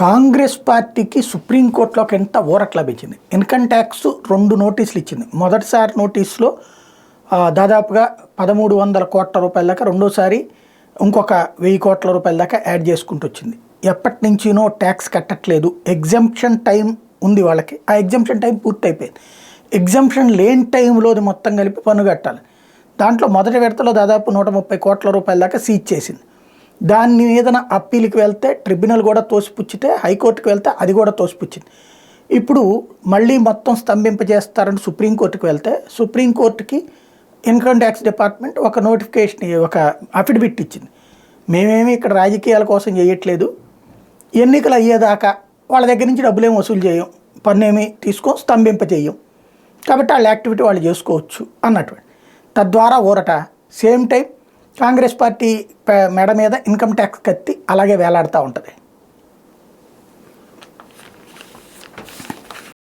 కాంగ్రెస్ పార్టీకి సుప్రీంకోర్టులోకి ఎంత ఊరట లభించింది. ఇన్కమ్ ట్యాక్స్ 2 నోటీసులు ఇచ్చింది. మొదటిసారి నోటీసులో దాదాపుగా 1300 కోట్ల రూపాయల దాకా, రెండోసారి ఇంకొక 1000 కోట్ల రూపాయల దాకా యాడ్ చేసుకుంటూ వచ్చింది. ఎప్పటి నుంచినో ట్యాక్స్ కట్టట్లేదు, ఎగ్జంప్షన్ టైం ఉంది వాళ్ళకి, ఆ ఎగ్జంప్షన్ టైం పూర్తయిపోయింది. ఎగ్జంప్షన్ లేని టైంలోది మొత్తం కలిపి పన్ను కట్టాలి. దాంట్లో మొదటి విడతలో దాదాపు 130 కోట్ల రూపాయల దాకా సీజ్ చేసింది. దాని మీదన అప్పీల్కి వెళ్తే ట్రిబ్యునల్ కూడా తోసిపుచ్చితే, హైకోర్టుకి వెళ్తే అది కూడా తోసిపుచ్చింది. ఇప్పుడు మళ్ళీ మొత్తం స్తంభింపజేస్తారని సుప్రీంకోర్టుకి వెళ్తే, సుప్రీంకోర్టుకి ఇన్కమ్ ట్యాక్స్ డిపార్ట్మెంట్ ఒక నోటిఫికేషన్, ఒక అఫిడవిట్ ఇచ్చింది. మేమేమి ఇక్కడ రాజకీయాల కోసం చేయట్లేదు, ఎన్నికలు అయ్యేదాకా వాళ్ళ దగ్గర నుంచి డబ్బులేమి వసూలు చేయం, పన్ను ఏమి తీసుకొని స్తంభింపజేయం, కాబట్టి వాళ్ళ యాక్టివిటీ వాళ్ళు చేసుకోవచ్చు అన్నటువంటి. తద్వారా ఊరట. సేమ్ టైం కాంగ్రెస్ పార్టీ మెడ మీద ఇన్కమ్ ట్యాక్స్ కత్తి అలాగే వేలాడుతూ ఉంటుంది.